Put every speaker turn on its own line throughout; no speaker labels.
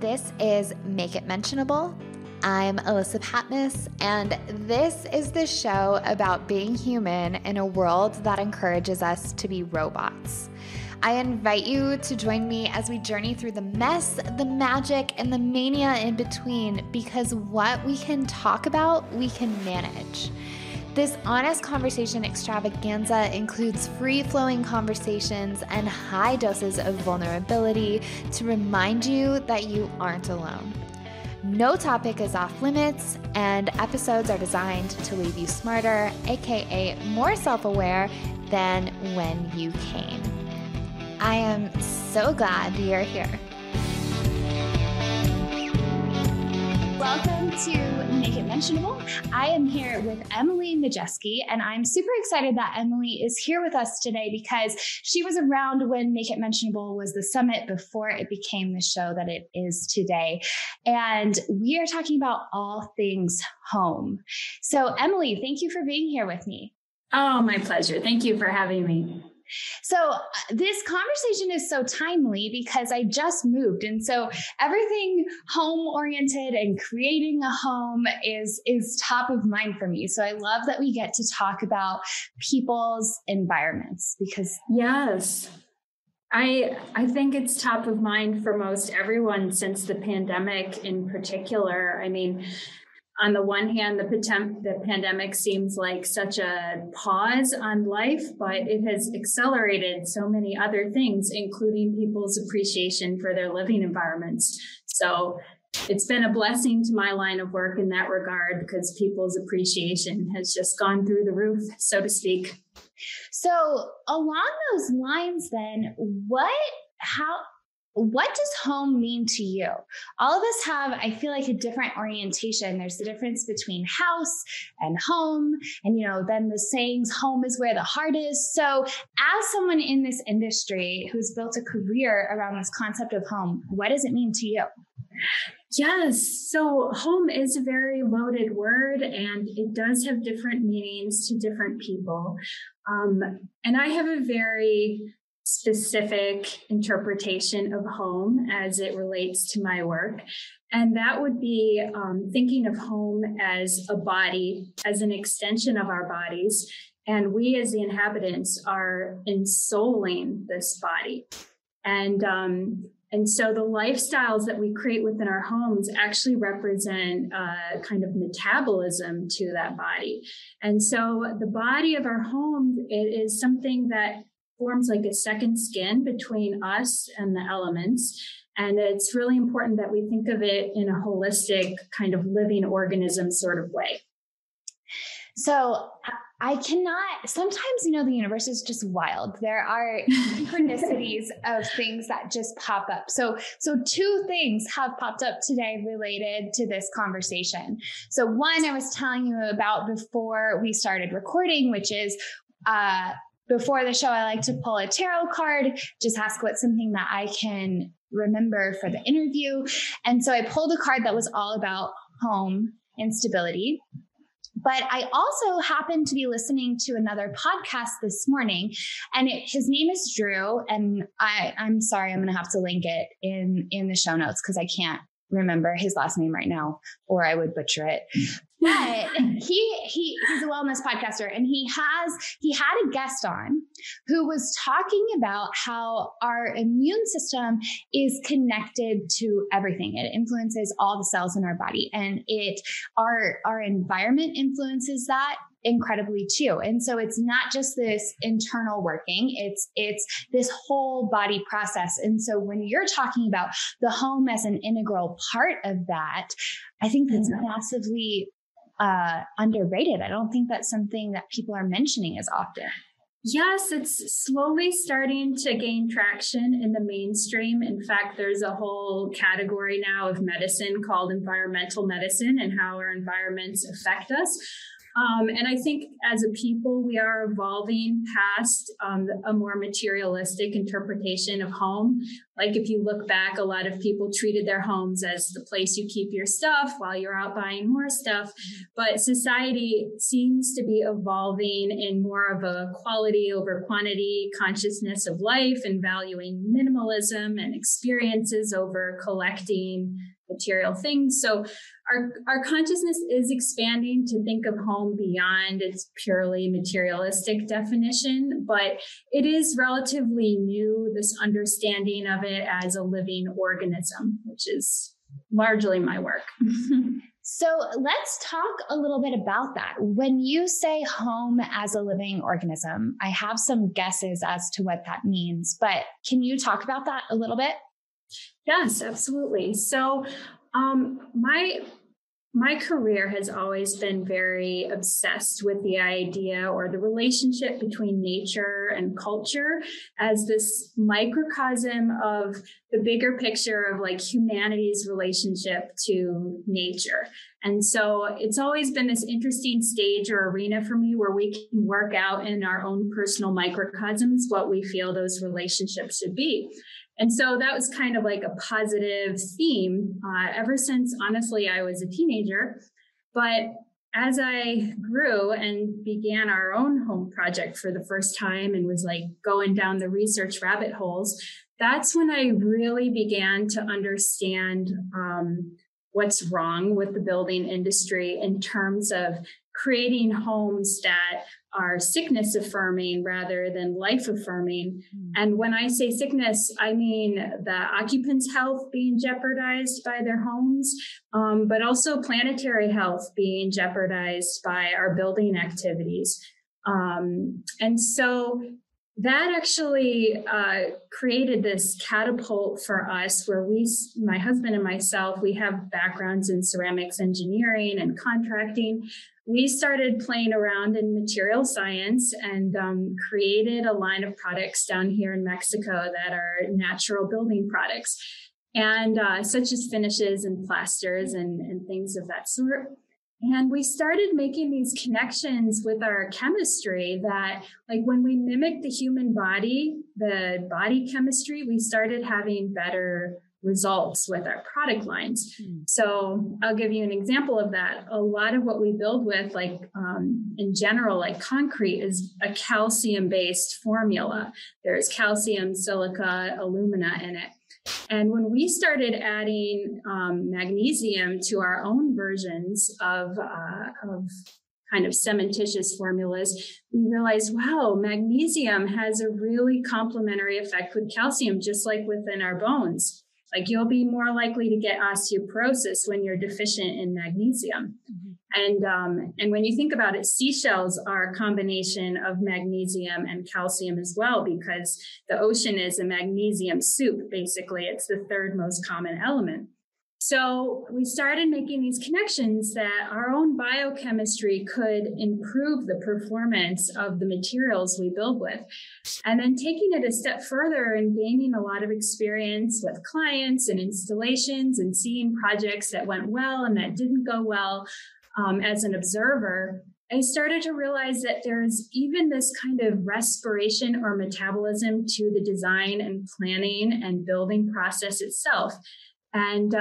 This is Make It Mentionable. I'm Alyssa Patmos, and this is the show about being human in a world that encourages us to be robots. I invite you to join me as we journey through the mess, the magic, and the mania in between, because what we can talk about, we can manage. This honest conversation extravaganza includes free-flowing conversations and high doses of vulnerability to remind you that you aren't alone. No topic is off limits, and episodes are designed to leave you smarter, aka more self-aware than when you came. I am so glad you're here. Welcome to Make It Mentionable. I am here with Emily Majewski, and I'm super excited that Emily is here with us today because she was around when Make It Mentionable was the summit before it became the show that it is today. And we are talking about all things home. So Emily, thank you for being here with me.
Oh, my pleasure. Thank you for having me.
So this conversation is so timely because I just moved. And so everything home oriented and creating a home is top of mind for me. So I love that we get to talk about people's environments because
yes, I think it's top of mind for most everyone since the pandemic in particular. I mean, on the one hand, the pandemic seems like such a pause on life, but it has accelerated so many other things, including people's appreciation for their living environments. So it's been a blessing to my line of work in that regard because people's appreciation has just gone through the roof, so to speak.
So along those lines, then, what does home mean to you? All of us have, I feel like, a different orientation. There's the difference between house and home. And, then the sayings, home is where the heart is. So as someone in this industry who's built a career around this concept of home, what does it mean to you?
Yes. So home is a very loaded word, and it does have different meanings to different people. And I have a very specific interpretation of home as it relates to my work. And that would be thinking of home as a body, as an extension of our bodies. And we as the inhabitants are ensouling this body. And so the lifestyles that we create within our homes actually represent kind of metabolism to that body. And so the body of our home, it is something that forms like a second skin between us and the elements. And it's really important that we think of it in a holistic kind of living organism sort of way.
So I cannot, sometimes, the universe is just wild. There are synchronicities of things that just pop up. So two things have popped up today related to this conversation. So one I was telling you about before we started recording, which is, before the show, I like to pull a tarot card, just ask what's something that I can remember for the interview. And so I pulled a card that was all about home and stability. But I also happened to be listening to another podcast this morning, and his name is Drew. And I'm sorry, I'm going to have to link it in the show notes because I can't remember his last name right now, or I would butcher it. But he's a wellness podcaster, and he had a guest on who was talking about how our immune system is connected to everything. It influences all the cells in our body, and our environment influences that incredibly too. And so it's not just this internal working, it's this whole body process. And so when you're talking about the home as an integral part of that, I think that's massively underrated. I don't think that's something that people are mentioning as often.
Yes, it's slowly starting to gain traction in the mainstream. In fact, there's a whole category now of medicine called environmental medicine and how our environments affect us. And I think as a people, we are evolving past a more materialistic interpretation of home. Like if you look back, a lot of people treated their homes as the place you keep your stuff while you're out buying more stuff. But society seems to be evolving in more of a quality over quantity consciousness of life and valuing minimalism and experiences over collecting material things. So our consciousness is expanding to think of home beyond its purely materialistic definition, but it is relatively new, this understanding of it as a living organism, which is largely my work.
So let's talk a little bit about that. When you say home as a living organism, I have some guesses as to what that means, but can you talk about that a little bit?
Yes, absolutely. So my career has always been very obsessed with the idea or the relationship between nature and culture as this microcosm of the bigger picture of like humanity's relationship to nature. And so it's always been this interesting stage or arena for me where we can work out in our own personal microcosms what we feel those relationships should be. And so that was kind of like a positive theme ever since, honestly, I was a teenager. But as I grew and began our own home project for the first time and was like going down the research rabbit holes, that's when I really began to understand what's wrong with the building industry in terms of creating homes that are sickness affirming rather than life affirming. And when I say sickness, I mean the occupants' health being jeopardized by their homes, but also planetary health being jeopardized by our building activities. And so that actually created this catapult for us where my husband and myself, we have backgrounds in ceramics engineering and contracting. We started playing around in material science and created a line of products down here in Mexico that are natural building products, and such as finishes and plasters and things of that sort. And we started making these connections with our chemistry that, like, when we mimic the human body, the body chemistry, we started having better results with our product lines. So I'll give you an example of that. A lot of what we build with, like in general, like concrete, is a calcium-based formula. There's calcium, silica, alumina in it. And when we started adding magnesium to our own versions of kind of cementitious formulas, we realized, wow, magnesium has a really complementary effect with calcium, just like within our bones. Like, you'll be more likely to get osteoporosis when you're deficient in magnesium. And when you think about it, seashells are a combination of magnesium and calcium as well, because the ocean is a magnesium soup, basically. It's the third most common element. So we started making these connections that our own biochemistry could improve the performance of the materials we build with. And then taking it a step further and gaining a lot of experience with clients and installations and seeing projects that went well and that didn't go well as an observer, I started to realize that there's even this kind of respiration or metabolism to the design and planning and building process itself. And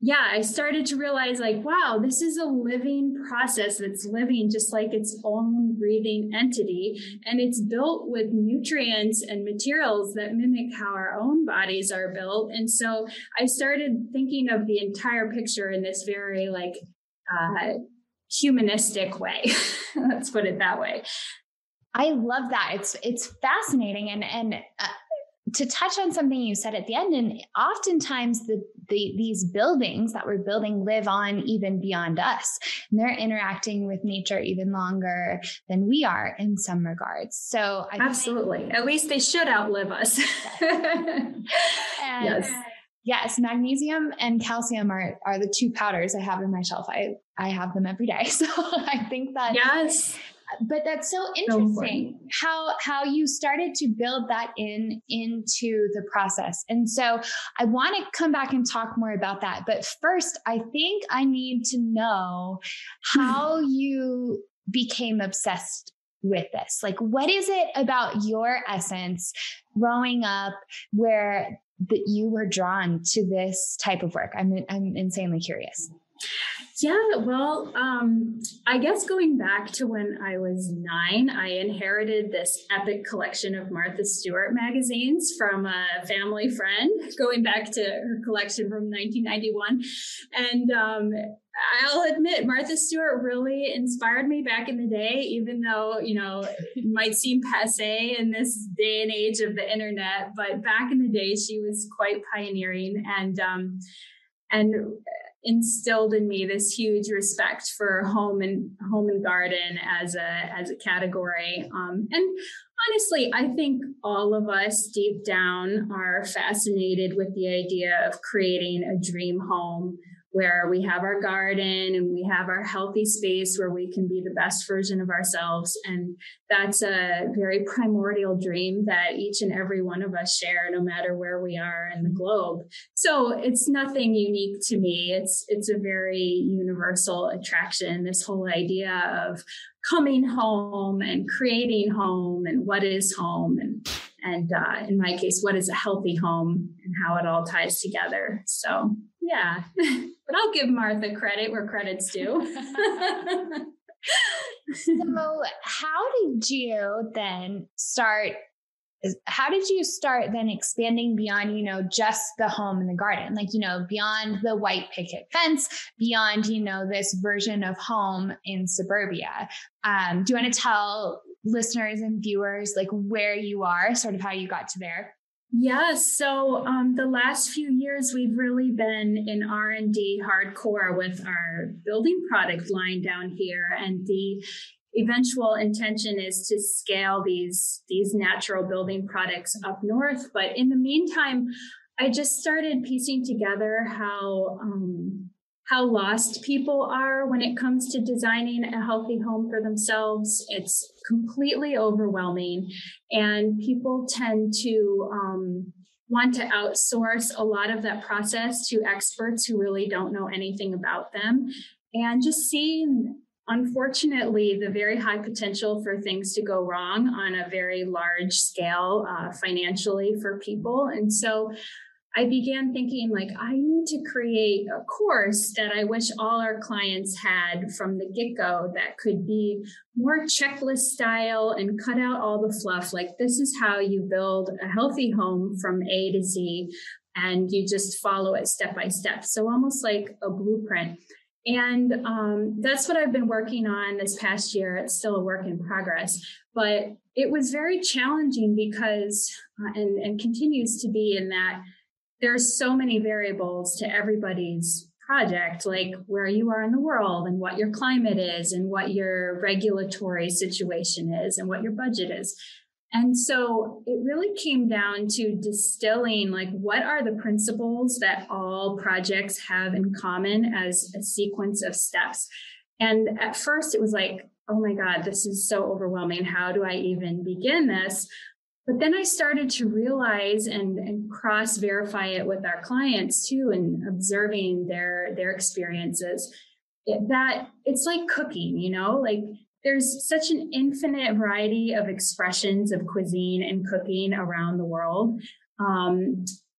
I started to realize, like, wow, this is a living process that's living just like its own breathing entity. And it's built with nutrients and materials that mimic how our own bodies are built. And so I started thinking of the entire picture in this very humanistic way. Let's put it that way.
I love that. It's fascinating. And to touch on something you said at the end, and oftentimes these buildings that we're building live on even beyond us, and they're interacting with nature even longer than we are in some regards. So
absolutely, at least they should outlive us.
Yes, magnesium and calcium are the two powders I have in my shelf. I have them every day. So I think that But that's so interesting how you started to build that into the process. And so I want to come back and talk more about that. But first, I think I need to know how you became obsessed with this. Like, what is it about your essence growing up where that you were drawn to this type of work? I'm insanely curious.
Yeah, well, I guess going back to when I was 9, I inherited this epic collection of Martha Stewart magazines from a family friend, going back to her collection from 1991. And I'll admit, Martha Stewart really inspired me back in the day, even though, it might seem passé in this day and age of the internet. But back in the day, she was quite pioneering and instilled in me this huge respect for home and garden as a category. And honestly, I think all of us deep down are fascinated with the idea of creating a dream home where we have our garden and we have our healthy space where we can be the best version of ourselves. And that's a very primordial dream that each and every one of us share, no matter where we are in the globe. So it's nothing unique to me. It's a very universal attraction, this whole idea of coming home and creating home and what is home and in my case, what is a healthy home and how it all ties together. So yeah, but I'll give Martha credit where credit's due.
So how did you start then expanding beyond, just the home and the garden, like, beyond the white picket fence, beyond, this version of home in suburbia? Do you want to tell listeners and viewers like where you are, sort of how you got to there?
Yes. So the last few years, we've really been in R&D hardcore with our building product line down here. And the eventual intention is to scale these natural building products up north. But in the meantime, I just started piecing together how lost people are when it comes to designing a healthy home for themselves. It's completely overwhelming, and people tend to want to outsource a lot of that process to experts who really don't know anything about them, and just seeing, unfortunately, the very high potential for things to go wrong on a very large scale financially for people. And so I began thinking, like, I need to create a course that I wish all our clients had from the get-go that could be more checklist style and cut out all the fluff. Like, this is how you build a healthy home from A to Z, and you just follow it step by step. So almost like a blueprint. And that's what I've been working on this past year. It's still a work in progress, but it was very challenging because, and continues to be, in that there's so many variables to everybody's project, like where you are in the world and what your climate is and what your regulatory situation is and what your budget is. And so it really came down to distilling, like, what are the principles that all projects have in common as a sequence of steps. And at first it was like, oh my God, this is so overwhelming. How do I even begin this? But then I started to realize and cross-verify it with our clients too, and observing their experiences, that it's like cooking, like there's such an infinite variety of expressions of cuisine and cooking around the world,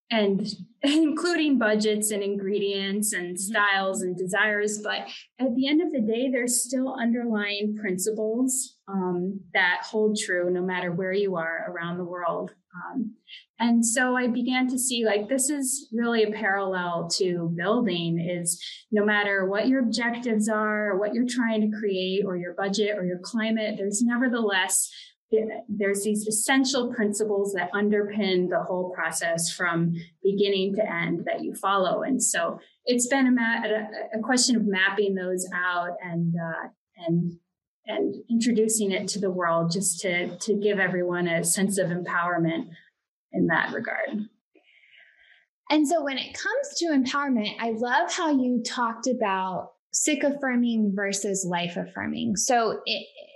and including budgets and ingredients and styles and desires. But at the end of the day, there's still underlying principles that hold true no matter where you are around the world. And so I began to see, like, this is really a parallel to building, is no matter what your objectives are, or what you're trying to create, or your budget or your climate, there's these essential principles that underpin the whole process from beginning to end that you follow. And so it's been a question of mapping those out and introducing it to the world, just to give everyone a sense of empowerment in that regard.
And so when it comes to empowerment, I love how you talked about sick affirming versus life affirming. So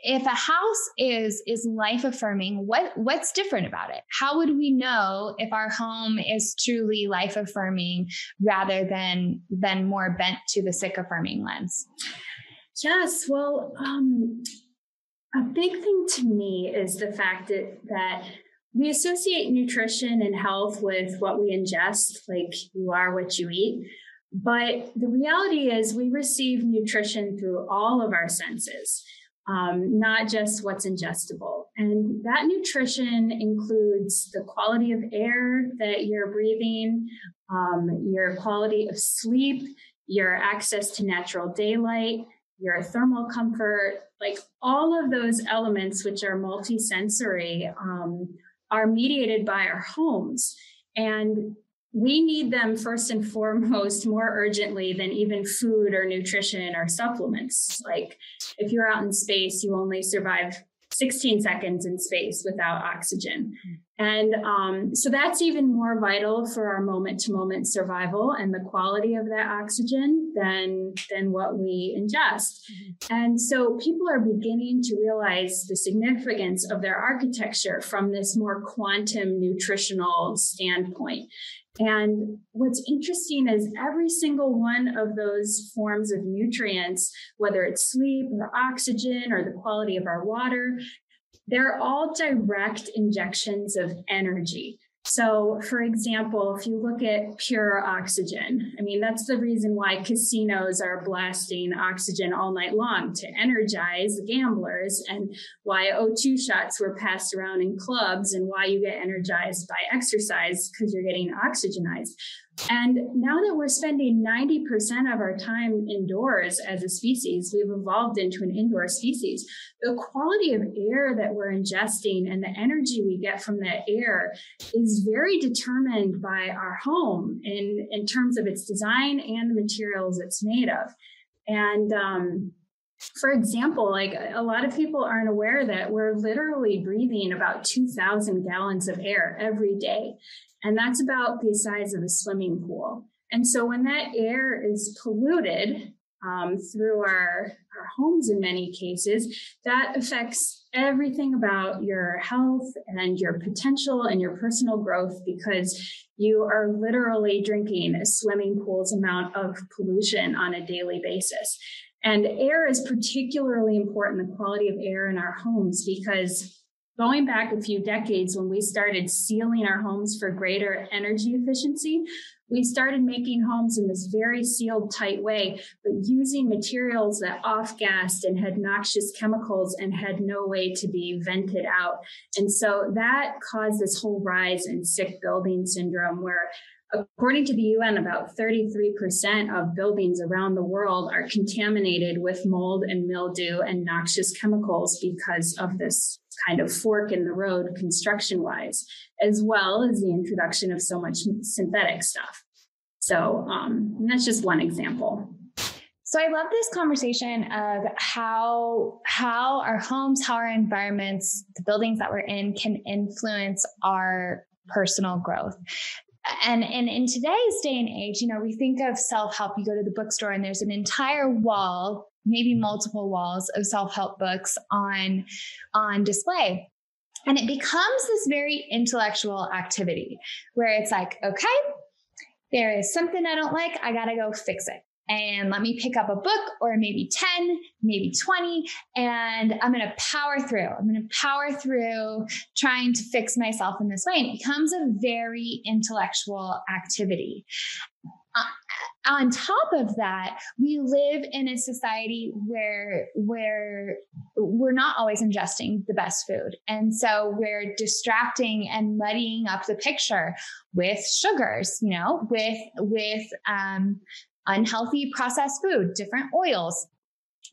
if a house is life affirming, what's different about it? How would we know if our home is truly life affirming rather than more bent to the sick affirming lens?
Yes, well, a big thing to me is the fact that we associate nutrition and health with what we ingest, like you are what you eat. But the reality is we receive nutrition through all of our senses, not just what's ingestible. And that nutrition includes the quality of air that you're breathing, your quality of sleep, your access to natural daylight, your thermal comfort, like all of those elements, which are multisensory, are mediated by our homes. And we need them first and foremost more urgently than even food or nutrition or supplements. Like if you're out in space, you only survive 16 seconds in space without oxygen. And so that's even more vital for our moment-to-moment survival and the quality of that oxygen than what we ingest. And so people are beginning to realize the significance of their architecture from this more quantum nutritional standpoint. And what's interesting is every single one of those forms of nutrients, whether it's sleep or oxygen or the quality of our water, they're all direct injections of energy. So, for example, if you look at pure oxygen, I mean, that's the reason why casinos are blasting oxygen all night long to energize gamblers, and why O2 shots were passed around in clubs, and why you get energized by exercise because you're getting oxygenized. And now that we're spending 90% of our time indoors as a species, we've evolved into an indoor species. The quality of air that we're ingesting and the energy we get from that air is very determined by our home in terms of its design and the materials it's made of. And for example, like a lot of people aren't aware that we're literally breathing about 2,000 gallons of air every day. And that's about the size of a swimming pool. And so when that air is polluted through our homes in many cases, that affects everything about your health and your potential and your personal growth, because you are literally drinking a swimming pool's amount of pollution on a daily basis. And air is particularly important, the quality of air in our homes, because going back a few decades when we started sealing our homes for greater energy efficiency, we started making homes in this very sealed, tight way, but using materials that off-gassed and had noxious chemicals and had no way to be vented out. And so that caused this whole rise in sick building syndrome, where according to the UN, about 33% of buildings around the world are contaminated with mold and mildew and noxious chemicals because of this kind of fork in the road construction-wise, as well as the introduction of so much synthetic stuff. So that's just one example.
So I love this conversation of how our homes, how our environments, the buildings that we're in can influence our personal growth. And in today's day and age, we think of self-help. You go to the bookstore and there's an entire wall, maybe multiple walls of self-help books on display. And it becomes this very intellectual activity where it's like, okay, there is something I don't like. I got to go fix it. And let me pick up a book, or maybe 10, maybe 20, and I'm going to power through. I'm going to power through trying to fix myself in this way. And it becomes a very intellectual activity. On top of that, we live in a society where we're not always ingesting the best food. And so we're distracting and muddying up the picture with sugars, with unhealthy processed food, different oils.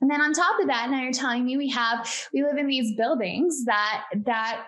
And then on top of that, now you're telling me we live in these buildings that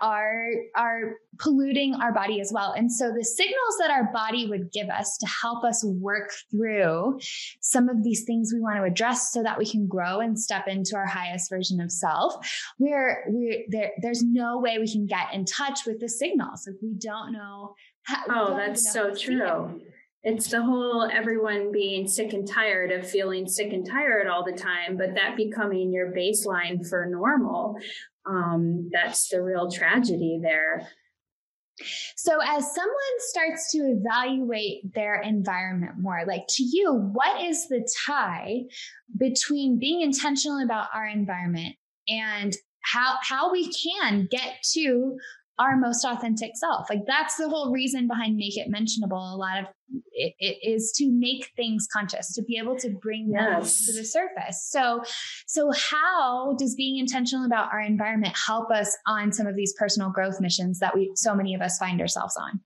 are polluting our body as well. And so the signals that our body would give us to help us work through some of these things we want to address so that we can grow and step into our highest version of self, there's no way we can get in touch with the signals if we don't know how.
Oh, that's so true. It's the whole everyone being sick and tired of feeling sick and tired all the time, but that becoming your baseline for normal. That's the real tragedy there.
So as someone starts to evaluate their environment more, like to you, what is the tie between being intentional about our environment and how we can get to our most authentic self? Like that's the whole reason behind Make It Mentionable. A lot of it is to make things conscious, to be able to bring them to the surface. So how does being intentional about our environment help us on some of these personal growth missions that so many of us find ourselves on?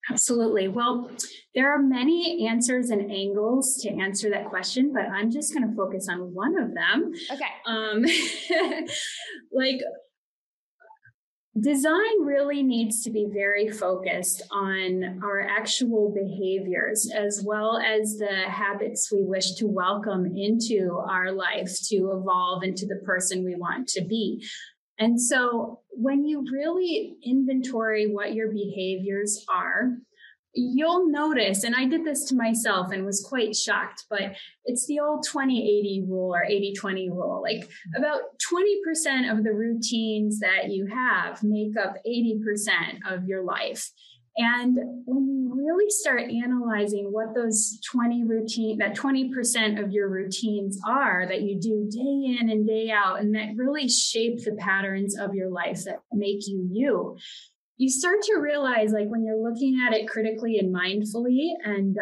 Absolutely. Well, there are many answers and angles to answer that question, but I'm just going to focus on one of them.
Okay.
Like, design really needs to be very focused on our actual behaviors as well as the habits we wish to welcome into our life to evolve into the person we want to be. And so when you really inventory what your behaviors are, you'll notice, and I did this to myself and was quite shocked, but it's the old 20-80 rule or 80-20 rule. Like about 20% of the routines that you have make up 80% of your life. And when you really start analyzing what those 20% of your routines are that you do day in and day out, and that really shape the patterns of your life that make you, you start to realize, like when you're looking at it critically and mindfully and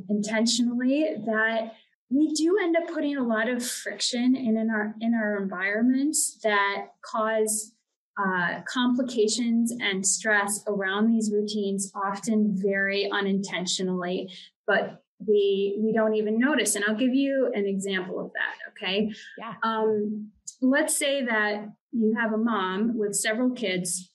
intentionally, that we do end up putting a lot of friction in our environments that cause complications and stress around these routines, often very unintentionally, but we don't even notice. And I'll give you an example of that. Okay.
Yeah.
Let's say that you have a mom with several kids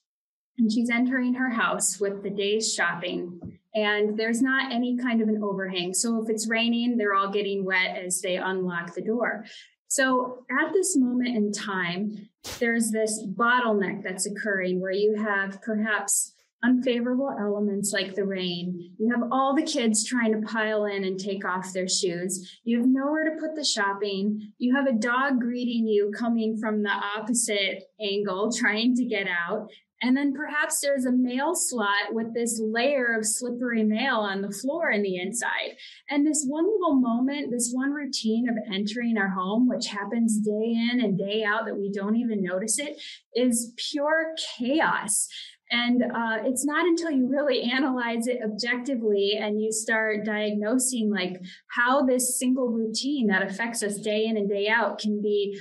and she's entering her house with the day's shopping, and there's not any kind of an overhang. So if it's raining, they're all getting wet as they unlock the door. So at this moment in time, there's this bottleneck that's occurring where you have perhaps unfavorable elements like the rain. You have all the kids trying to pile in and take off their shoes. You have nowhere to put the shopping. You have a dog greeting you coming from the opposite angle, trying to get out. And then perhaps there's a mail slot with this layer of slippery mail on the floor in the inside. And this one little moment, this one routine of entering our home, which happens day in and day out that we don't even notice it, is pure chaos. And it's not until you really analyze it objectively and you start diagnosing like how this single routine that affects us day in and day out can be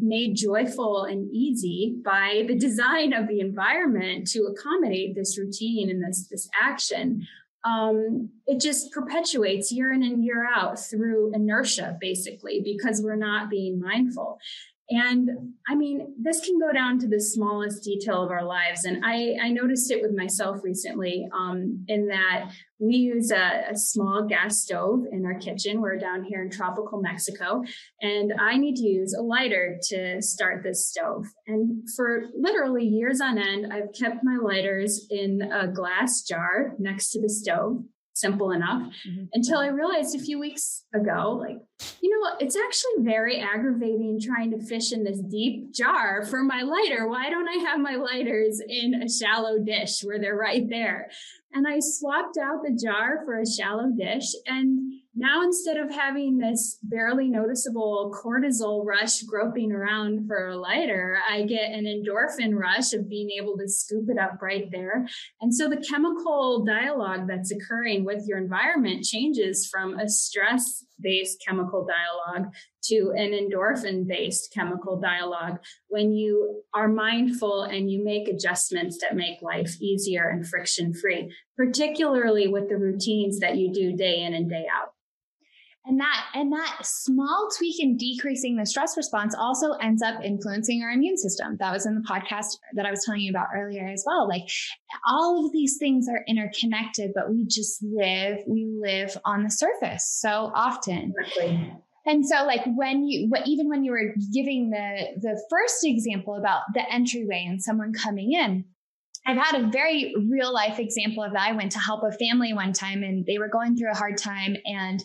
made joyful and easy by the design of the environment to accommodate this routine and this action. It just perpetuates year in and year out through inertia, basically, because we're not being mindful. And I mean, this can go down to the smallest detail of our lives. And I noticed it with myself recently in that we use a small gas stove in our kitchen. We're down here in tropical Mexico, and I need to use a lighter to start this stove. And for literally years on end, I've kept my lighters in a glass jar next to the stove. Simple enough, until I realized a few weeks ago, like, it's actually very aggravating trying to fish in this deep jar for my lighter. Why don't I have my lighters in a shallow dish where they're right there? And I swapped out the jar for a shallow dish. And now instead of having this barely noticeable cortisol rush groping around for a lighter, I get an endorphin rush of being able to scoop it up right there. And so the chemical dialogue that's occurring with your environment changes from a stress-based chemical dialogue to an endorphin-based chemical dialogue when you are mindful and you make adjustments that make life easier and friction-free, particularly with the routines that you do day in and day out.
And that small tweak in decreasing the stress response also ends up influencing our immune system. That was in the podcast that I was telling you about earlier as well. Like all of these things are interconnected, but we live on the surface so often.
Exactly.
And so like even when you were giving the first example about the entryway and someone coming in, I've had a very real life example of that. I went to help a family one time and they were going through a hard time, and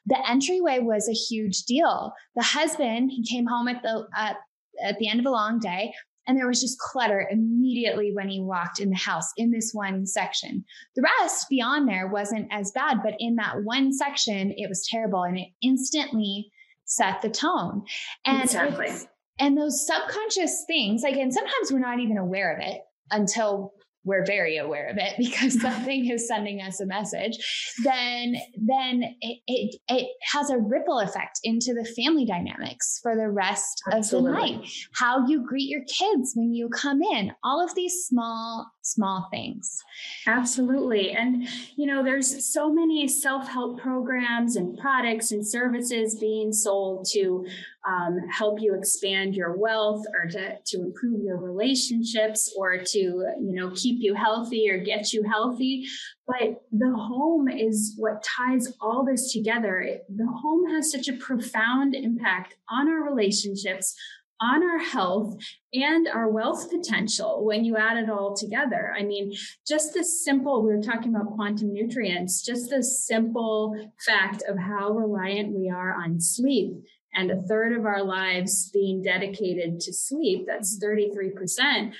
the entryway was a huge deal. The husband, he came home at the end of a long day, and there was just clutter immediately when he walked in the house in this one section. The rest beyond there wasn't as bad, but in that one section, it was terrible, and it instantly set the tone. And
exactly.
And those subconscious things, again, sometimes we're not even aware of it until we're very aware of it because something is sending us a message, then it has a ripple effect into the family dynamics for the rest Absolutely. Of the night. How you greet your kids when you come in, all of these small things.
Absolutely. And, there's so many self-help programs and products and services being sold to help you expand your wealth or to improve your relationships or to, keep you healthy or get you healthy. But the home is what ties all this together. The home has such a profound impact on our relationships, on our health, and our wealth potential when you add it all together. I mean, just this simple, we were talking about quantum nutrients, just the simple fact of how reliant we are on sleep, and a third of our lives being dedicated to sleep, that's 33%.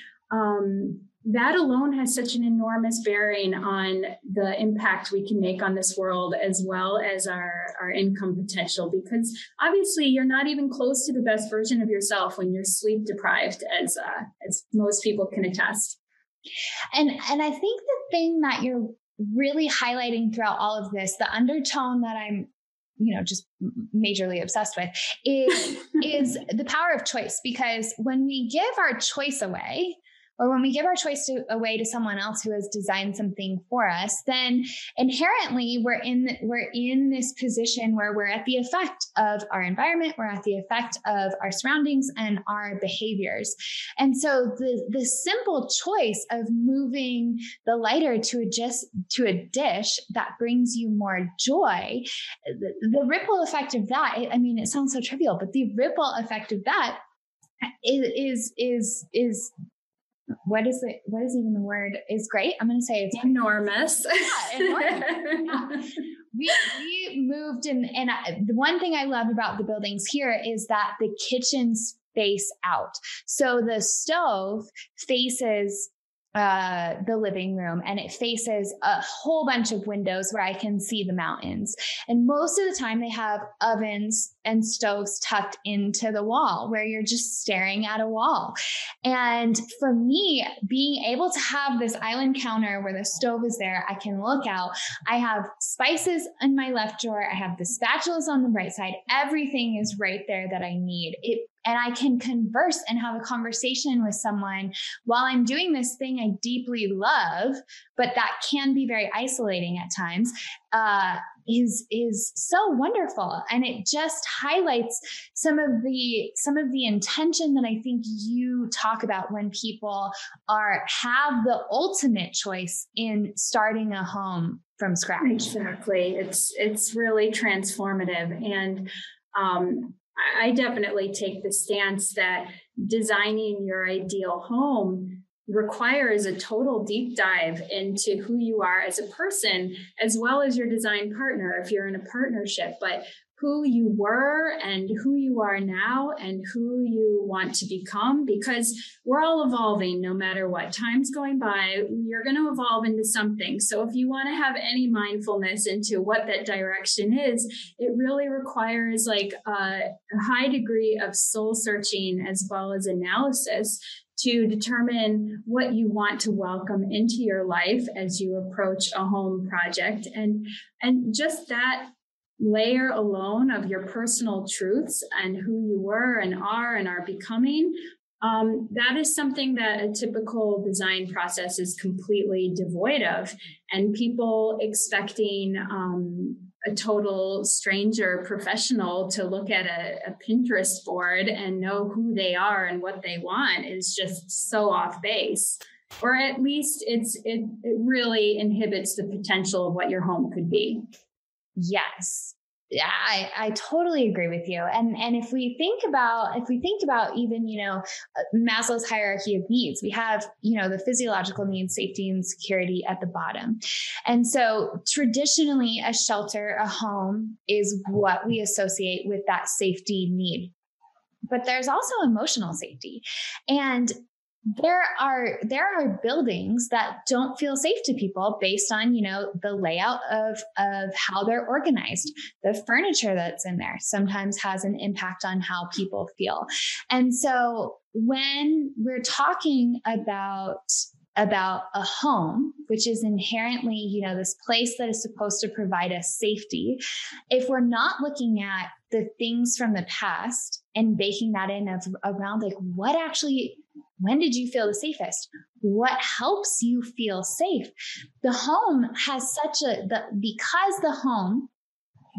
That alone has such an enormous bearing on the impact we can make on this world, as well as our income potential, because obviously you're not even close to the best version of yourself when you're sleep deprived, as most people can attest.
And I think the thing that you're really highlighting throughout all of this, the undertone that I'm just majorly obsessed with is the power of choice. Because when we give our choice away, or when we give our choice away to someone else who has designed something for us, then inherently we're in this position where we're at the effect of our environment, we're at the effect of our surroundings and our behaviors. And so the simple choice of moving the lighter to a dish that brings you more joy, the ripple effect of that, it sounds so trivial, but the ripple effect of that is what is even the word is great. I'm going to say it's
enormous.
Yeah, enormous. Yeah. We moved in, and the one thing I love about the buildings here is that the kitchens face out. So the stove faces the living room, and it faces a whole bunch of windows where I can see the mountains. And most of the time they have ovens and stoves tucked into the wall where you're just staring at a wall. And for me, being able to have this island counter where the stove is there, I can look out. I have spices in my left drawer. I have the spatulas on the right side. Everything is right there that I need. And I can converse and have a conversation with someone while I'm doing this thing I deeply love, but that can be very isolating at times, is so wonderful. And it just highlights some of the intention that I think you talk about when people have the ultimate choice in starting a home from scratch.
Exactly. It's really transformative. And, I definitely take the stance that designing your ideal home requires a total deep dive into who you are as a person, as well as your design partner, if you're in a partnership, but who you were and who you are now and who you want to become, because we're all evolving no matter what. Time's going by, you're going to evolve into something. So if you want to have any mindfulness into what that direction is, it really requires like a high degree of soul searching as well as analysis to determine what you want to welcome into your life as you approach a home project. And just that layer alone of your personal truths and who you were and are becoming, that is something that a typical design process is completely devoid of. And people expecting a total stranger professional to look at a Pinterest board and know who they are and what they want is just so off base. Or at least it really inhibits the potential of what your home could be.
Yes. I totally agree with you. And if we think about even, Maslow's hierarchy of needs, we have, the physiological needs, safety and security at the bottom. And so traditionally a shelter, a home is what we associate with that safety need. But there's also emotional safety. And there are buildings that don't feel safe to people based on, the layout of how they're organized. The furniture that's in there sometimes has an impact on how people feel. And so when we're talking about a home, which is inherently, this place that is supposed to provide us safety, if we're not looking at the things from the past and baking that in around like when did you feel the safest? What helps you feel safe? The home has because the home,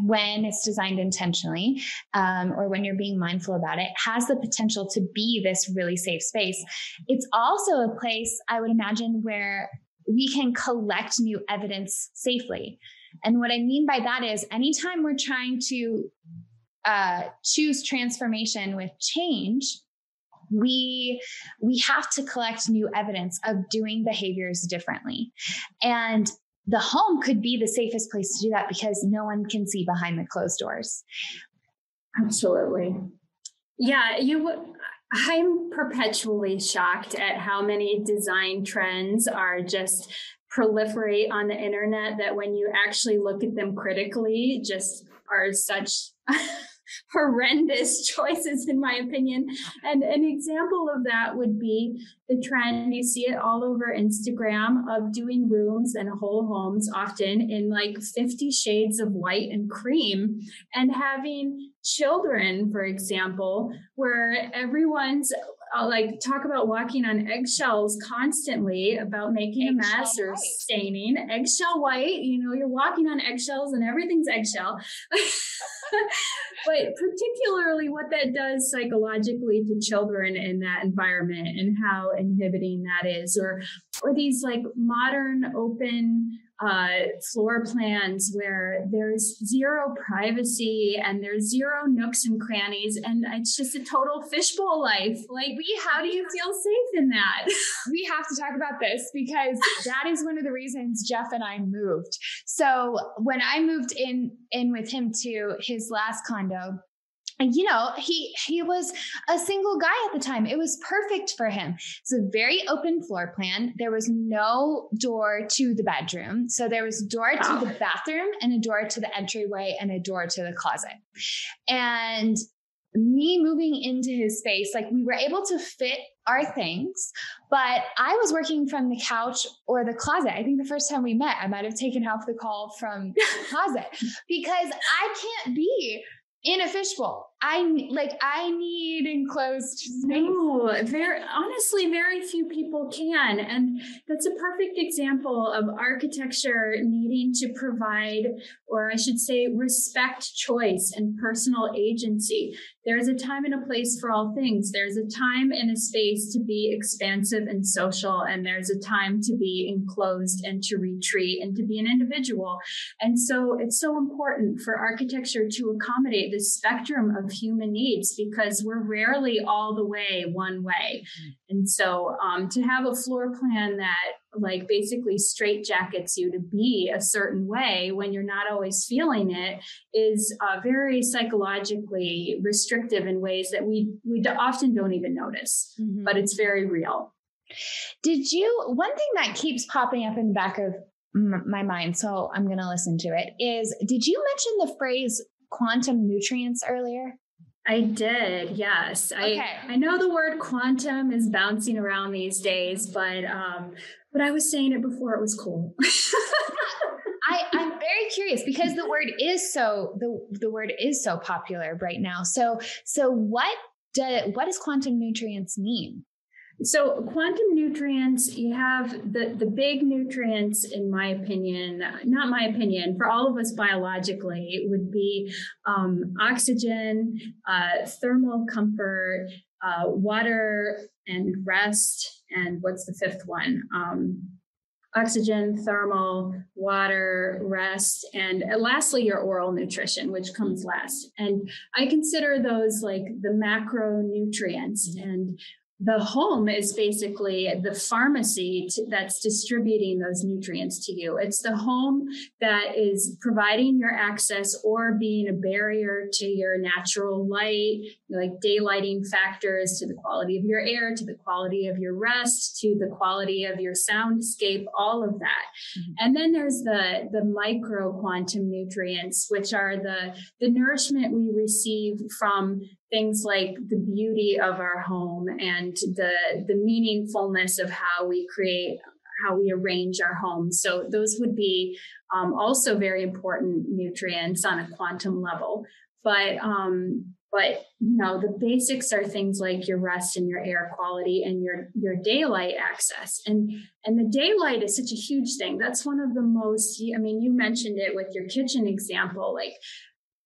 when it's designed intentionally, or when you're being mindful about it, has the potential to be this really safe space. It's also a place, I would imagine, where we can collect new evidence safely. And what I mean by that is anytime we're trying to choose transformation with change, we have to collect new evidence of doing behaviors differently. And the home could be the safest place to do that because no one can see behind the closed doors.
Absolutely. Yeah, I'm perpetually shocked at how many design trends are just proliferate on the internet that when you actually look at them critically, just are such horrendous choices, in my opinion. And an example of that would be the trend, you see it all over Instagram, of doing rooms and whole homes often in like 50 shades of white and cream, and having children, for example, where everyone's like talk about walking on eggshells constantly about making a mess or staining. Eggshell white, you're walking on eggshells and everything's eggshell. But particularly what that does psychologically to children in that environment and how inhibiting that is, or these like modern open floor plans where there's zero privacy and there's zero nooks and crannies, and it's just a total fishbowl life. Like, how do you feel safe in that?
We have to talk about this because that is one of the reasons Jeff and I moved. So when I moved in with him to his last condo, and, he was a single guy at the time. It was perfect for him. It's a very open floor plan. There was no door to the bedroom. So there was a door to the bathroom and a door to the entryway and a door to the closet. And me moving into his space, like we were able to fit our things, but I was working from the couch or the closet. I think the first time we met, I might've taken half the call from the closet because I can't be in a fishbowl. I need enclosed space.
No, very few people can. And that's a perfect example of architecture needing to provide, or I should say, respect choice and personal agency. There's a time and a place for all things. There's a time and a space to be expansive and social, and there's a time to be enclosed and to retreat and to be an individual. And so it's so important for architecture to accommodate this spectrum of human needs, because we're rarely all the way one way. And so to have a floor plan that like basically straitjackets you to be a certain way when you're not always feeling it is very psychologically restrictive in ways that we often don't even notice, but it's very real.
One thing that keeps popping up in the back of my mind, so I'm going to listen to it, is did you mention the phrase quantum nutrients earlier?
I did, yes.
Okay.
I know the word quantum is bouncing around these days, but I was saying it before it was cool.
I'm very curious because the word is so popular right now. So what does quantum nutrients mean?
So quantum nutrients, you have the big nutrients, in my opinion, not my opinion, for all of us biologically, would be oxygen, thermal comfort, water and rest. And what's the fifth one? oxygen, thermal, water, rest, and lastly, your oral nutrition, which comes last. And I consider those like the macronutrients. And the home is basically the pharmacy that's distributing those nutrients to you. It's the home that is providing your access or being a barrier to your natural light, like daylighting factors, to the quality of your air, to the quality of your rest, to the quality of your soundscape, all of that. Mm-hmm. And then there's the micro quantum nutrients, which are the nourishment we receive from things like the beauty of our home and the meaningfulness of how we arrange our home. So those would be also very important nutrients on a quantum level. But the basics are things like your rest and your air quality and your daylight access. And the daylight is such a huge thing. That's one of the most, you mentioned it with your kitchen example, like,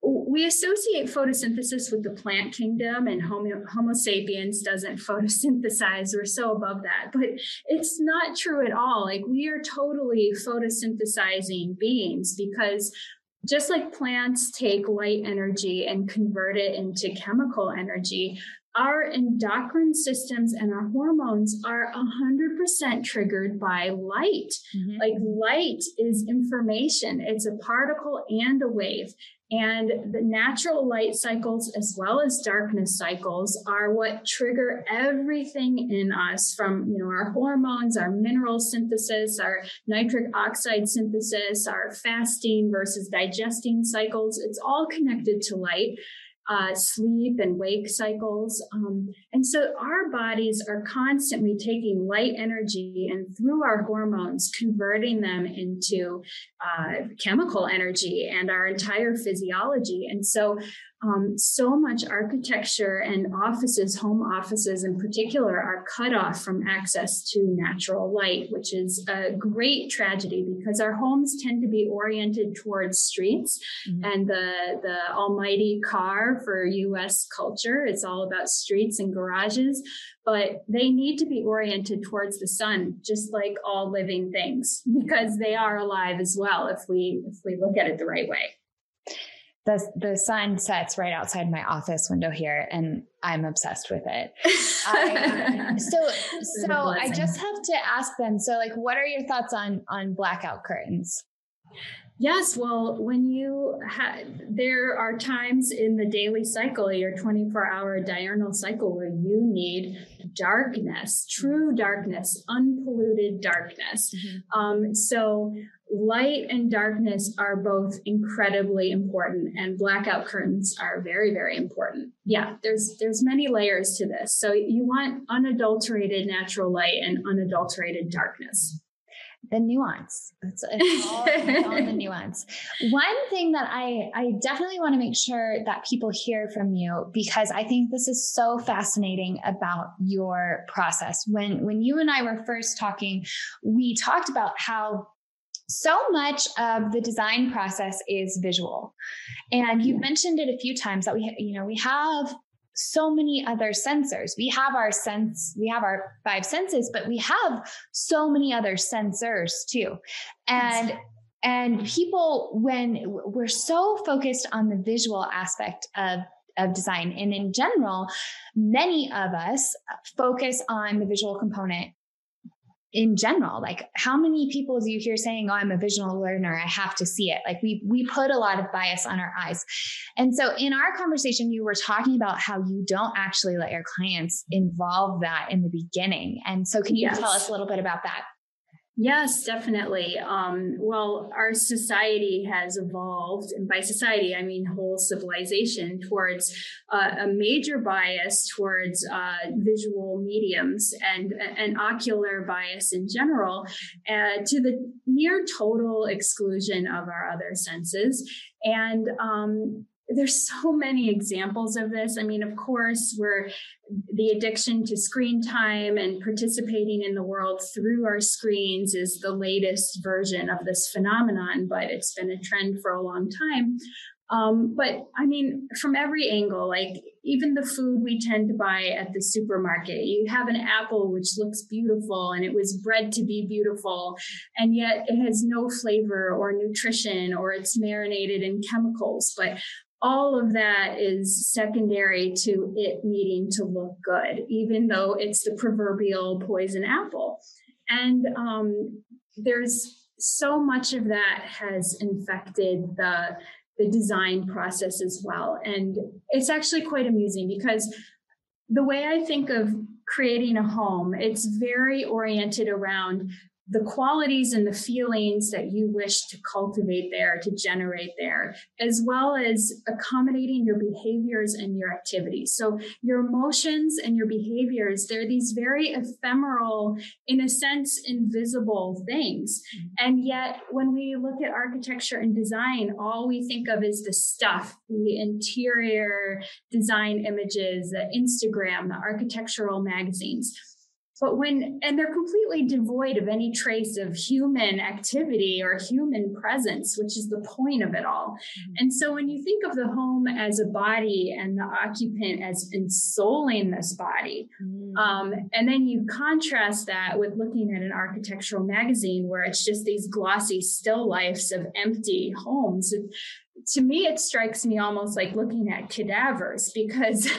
we associate photosynthesis with the plant kingdom, and Homo sapiens doesn't photosynthesize. We're so above that, but it's not true at all. Like, we are totally photosynthesizing beings, because just like plants take light energy and convert it into chemical energy, our endocrine systems and our hormones are 100% triggered by light. Mm-hmm. Like, light is information. It's a particle and a wave. And the natural light cycles, as well as darkness cycles, are what trigger everything in us, from, our hormones, our mineral synthesis, our nitric oxide synthesis, our fasting versus digesting cycles. It's all connected to light. Sleep and wake cycles. And so our bodies are constantly taking light energy and through our hormones, converting them into chemical energy and our entire physiology. And so much architecture and offices, home offices in particular, are cut off from access to natural light, which is a great tragedy, because our homes tend to be oriented towards streets. Mm-hmm. And the almighty car for US culture, it's all about streets and garages, but they need to be oriented towards the sun, just like all living things, because they are alive as well if we look at it the right way.
The sun sets right outside my office window here, and I'm obsessed with it. So I just have to ask then, so like, what are your thoughts on blackout curtains?
Yes, well, there are times in the daily cycle, your 24-hour diurnal cycle, where you need darkness, true darkness, unpolluted darkness. Mm-hmm. So light and darkness are both incredibly important, and blackout curtains are very, very important. Yeah, there's many layers to this. So you want unadulterated natural light and unadulterated darkness.
The nuance. It's all the nuance. One thing that I definitely want to make sure that people hear from you, because I think this is so fascinating about your process. When you and I were first talking, we talked about how so much of the design process is visual. And you mentioned it a few times that we have so many other sensors. We have our 5 senses, but we have so many other sensors too. And people, when we're so focused on the visual aspect of design, and in general, many of us focus on the visual component in general. Like, how many people do you hear saying, "Oh, I'm a visual learner, I have to see it"? Like, we put a lot of bias on our eyes. And so in our conversation, you were talking about how you don't actually let your clients involve that in the beginning. And so can you tell us a little bit about that?
Yes, definitely. Well, our society has evolved, and by society, I mean whole civilization, towards a major bias towards visual mediums and ocular bias in general, to the near total exclusion of our other senses. And there's so many examples of this. I mean, of course, the addiction to screen time and participating in the world through our screens is the latest version of this phenomenon, but it's been a trend for a long time. But I mean, from every angle, like even the food we tend to buy at the supermarket, you have an apple which looks beautiful and it was bred to be beautiful, and yet it has no flavor or nutrition, or it's marinated in chemicals. But all of that is secondary to it needing to look good, even though it's the proverbial poison apple. And there's so much of that has infected the design process as well. And it's actually quite amusing because the way I think of creating a home, it's very oriented around the qualities and the feelings that you wish to cultivate there, to generate there, as well as accommodating your behaviors and your activities. So your emotions and your behaviors, they're these very ephemeral, in a sense, invisible things. And yet when we look at architecture and design, all we think of is the stuff, the interior design images, the Instagram, the architectural magazines. But and they're completely devoid of any trace of human activity or human presence, which is the point of it all. And so when you think of the home as a body and the occupant as ensouling this body, and then you contrast that with looking at an architectural magazine where it's just these glossy still lifes of empty homes, to me, it strikes me almost like looking at cadavers, because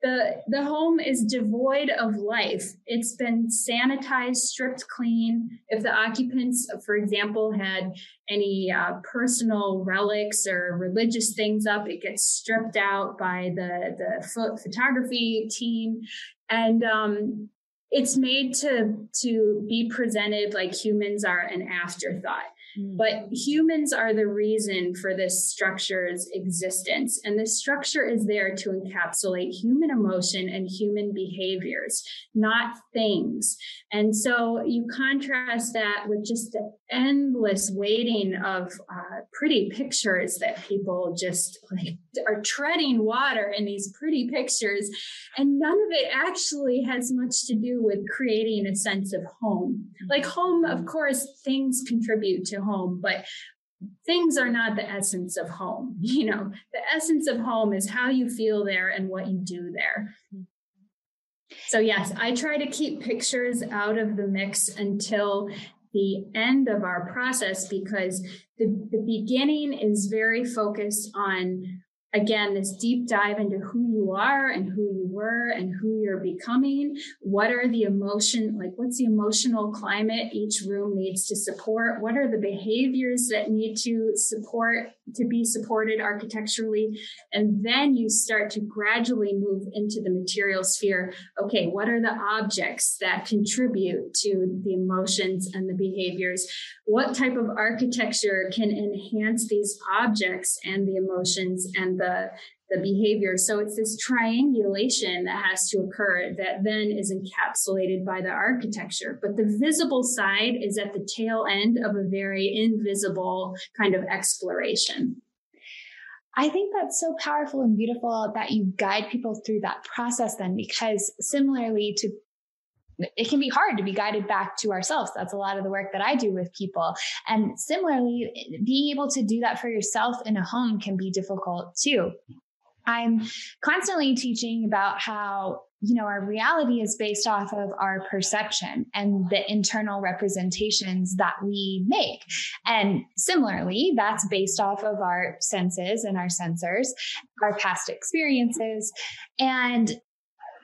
the home is devoid of life. It's been sanitized, stripped clean. If the occupants, for example, had any personal relics or religious things up, it gets stripped out by the photography team. And it's made to be presented like humans are an afterthought. But humans are the reason for this structure's existence. And this structure is there to encapsulate human emotion and human behaviors, not things. And so you contrast that with just the endless weighting of pretty pictures that people just like are treading water in these pretty pictures. And none of it actually has much to do with creating a sense of home. Like home, of course, things contribute to home, but things are not the essence of home. You know, the essence of home is how you feel there and what you do there. So yes, I try to keep pictures out of the mix until the end of our process, because the beginning is very focused on, again, this deep dive into who you are and who you were and who you're becoming. What are the what's the emotional climate each room needs to support? What are the behaviors that need to be supported architecturally? And then you start to gradually move into the material sphere. Okay, what are the objects that contribute to the emotions and the behaviors? What type of architecture can enhance these objects and the emotions and the behavior? So it's this triangulation that has to occur that then is encapsulated by the architecture. But the visible side is at the tail end of a very invisible kind of exploration.
I think that's so powerful and beautiful that you guide people through that process then, because similarly to it can be hard to be guided back to ourselves. That's a lot of the work that I do with people. And similarly, being able to do that for yourself in a home can be difficult too. I'm constantly teaching about how, our reality is based off of our perception and the internal representations that we make. And similarly, that's based off of our senses and our sensors, our past experiences. And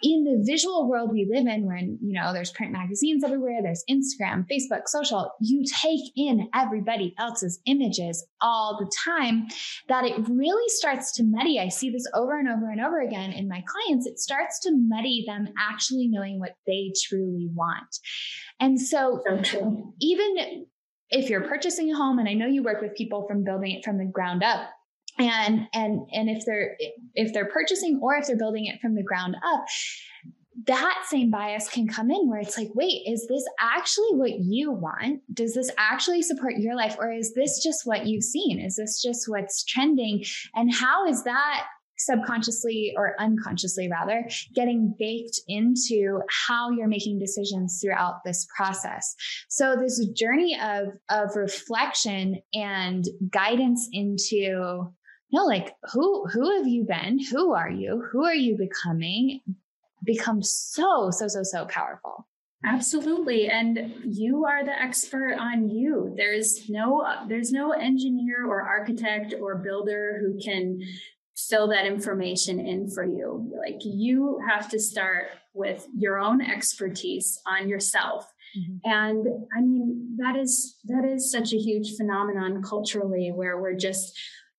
in the visual world we live in, when, there's print magazines everywhere, there's Instagram, Facebook, social, you take in everybody else's images all the time, that it really starts to muddy. I see this over and over and over again in my clients. It starts to muddy them actually knowing what they truly want. And so even if you're purchasing a home, and I know you work with people from building it from the ground up, and if they're purchasing or if they're building it from the ground up, that same bias can come in where it's like, wait, is this actually what you want? Does this actually support your life? Or is this just what you've seen? Is this just what's trending? And how is that subconsciously or unconsciously rather getting baked into how you're making decisions throughout this process? So this journey of reflection and guidance into no, like who have you been? Who are you? Who are you becoming? Becomes so powerful.
Absolutely. And you are the expert on you. There's no engineer or architect or builder who can fill that information in for you. Like, you have to start with your own expertise on yourself. Mm-hmm. And I mean, that is such a huge phenomenon culturally, where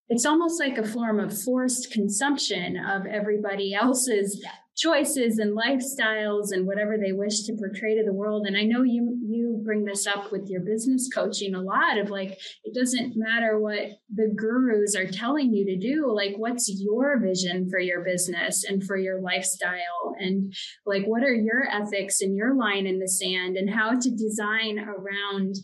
it's almost like a form of forced consumption of everybody else's choices and lifestyles and whatever they wish to portray to the world. And I know you bring this up with your business coaching a lot, of like, it doesn't matter what the gurus are telling you to do. Like, what's your vision for your business and for your lifestyle? And like, what are your ethics and your line in the sand, and how to design around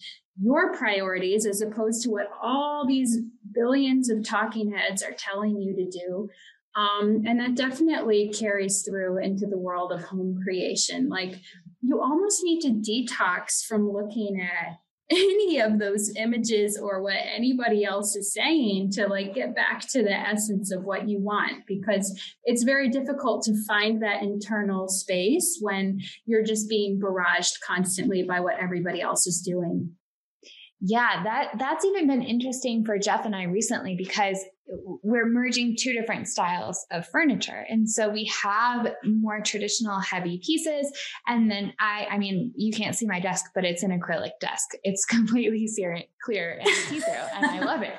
your priorities as opposed to what all these billions of talking heads are telling you to do. And that definitely carries through into the world of home creation. Like, you almost need to detox from looking at any of those images or what anybody else is saying to like get back to the essence of what you want, because it's very difficult to find that internal space when you're just being barraged constantly by what everybody else is doing.
Yeah, that's even been interesting for Jeff and I recently, because we're merging two different styles of furniture. And so we have more traditional heavy pieces. And then I mean, you can't see my desk, but it's an acrylic desk. It's completely clear and see-through, and I love it.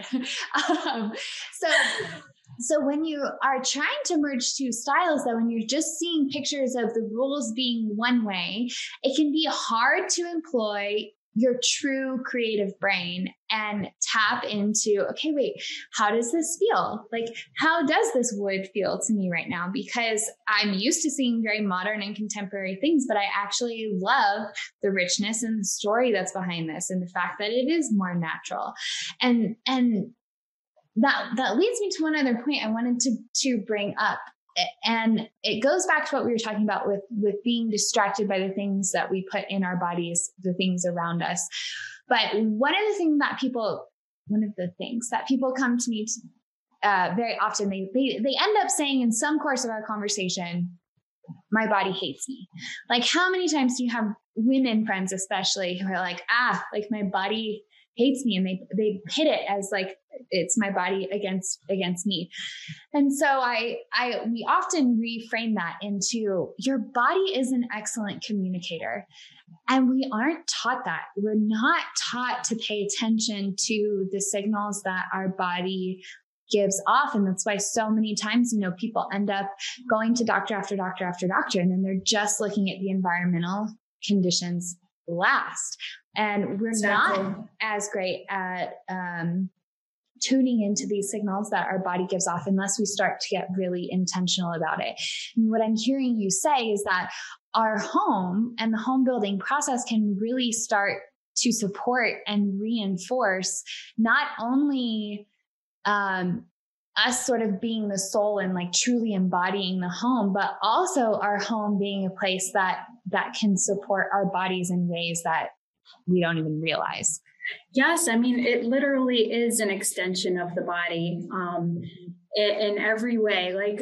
So when you are trying to merge two styles, though, when you're just seeing pictures of the rules being one way, it can be hard to employ your true creative brain and tap into, okay, wait, how does this feel? Like, how does this wood feel to me right now? Because I'm used to seeing very modern and contemporary things, but I actually love the richness and the story that's behind this, and the fact that it is more natural. And that leads me to one other point I wanted to bring up. And it goes back to what we were talking about with being distracted by the things that we put in our bodies, the things around us. But one of the things that people come to me very often, they end up saying in some course of our conversation, my body hates me. Like, how many times do you have women friends, especially, who are like, like my body hates me, and they pit it as like it's my body against me. And so we often reframe that into, your body is an excellent communicator, and we aren't taught that. We're not taught to pay attention to the signals that our body gives off. And that's why so many times, people end up going to doctor after doctor after doctor, and then they're just looking at the environmental conditions last. And we're not as great at tuning into these signals that our body gives off unless we start to get really intentional about it. And what I'm hearing you say is that our home and the home building process can really start to support and reinforce not only us sort of being the soul and like truly embodying the home, but also our home being a place that can support our bodies in ways that we don't even realize.
Yes. I mean, it literally is an extension of the body in every way. Like,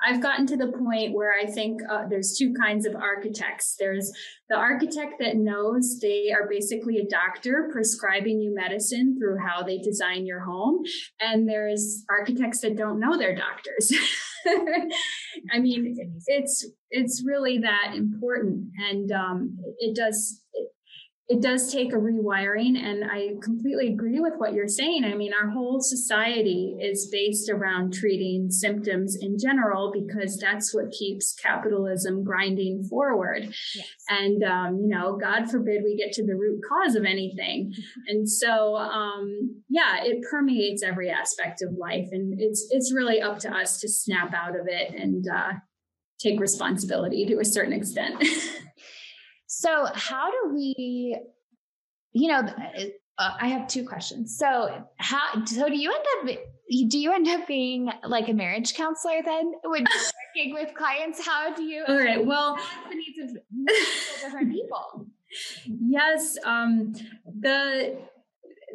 I've gotten to the point where I think there's two kinds of architects. There's the architect that knows they are basically a doctor prescribing you medicine through how they design your home. And there's architects that don't know they're doctors. I mean, it's really that important. And it does take a rewiring, and I completely agree with what you're saying. I mean, our whole society is based around treating symptoms in general, because that's what keeps capitalism grinding forward. Yes. And, God forbid we get to the root cause of anything. And so, it permeates every aspect of life, and it's really up to us to snap out of it and take responsibility to a certain extent.
So how do we, I have two questions. So do you end up being like a marriage counselor then when you're working with clients? How do you,
all right, well,
the needs of multiple different people?
Yes.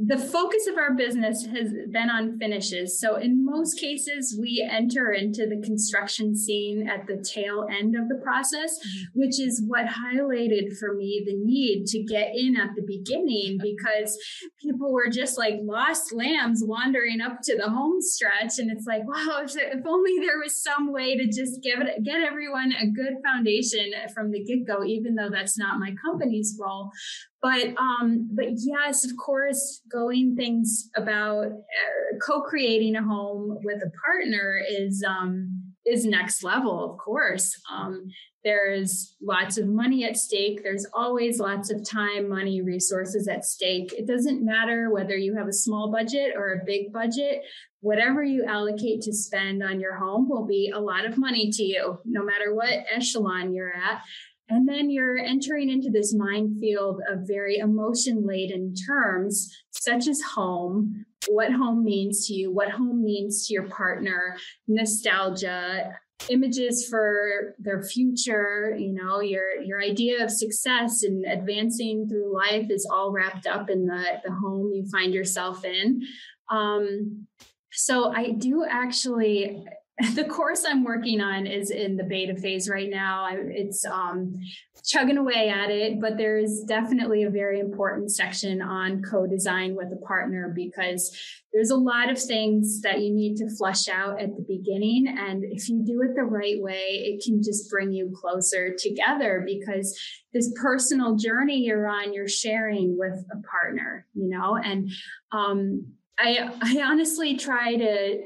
the focus of our business has been on finishes. So in most cases, we enter into the construction scene at the tail end of the process, which is what highlighted for me the need to get in at the beginning, because people were just like lost lambs wandering up to the home stretch. And it's like, wow, if only there was some way to just get everyone a good foundation from the get-go, even though that's not my company's role. But yes, of course, going things about co-creating a home with a partner is next level, of course. There's lots of money at stake. There's always lots of time, money, resources at stake. It doesn't matter whether you have a small budget or a big budget. Whatever you allocate to spend on your home will be a lot of money to you, no matter what echelon you're at. And then you're entering into this minefield of very emotion-laden terms, such as home, what home means to you, what home means to your partner, nostalgia, images for their future, your idea of success and advancing through life is all wrapped up in the home you find yourself in. So I do actually... The course I'm working on is in the beta phase right now. It's chugging away at it, but there's definitely a very important section on co-design with a partner, because there's a lot of things that you need to flush out at the beginning. And if you do it the right way, it can just bring you closer together, because this personal journey you're on, you're sharing with a partner, and I honestly try to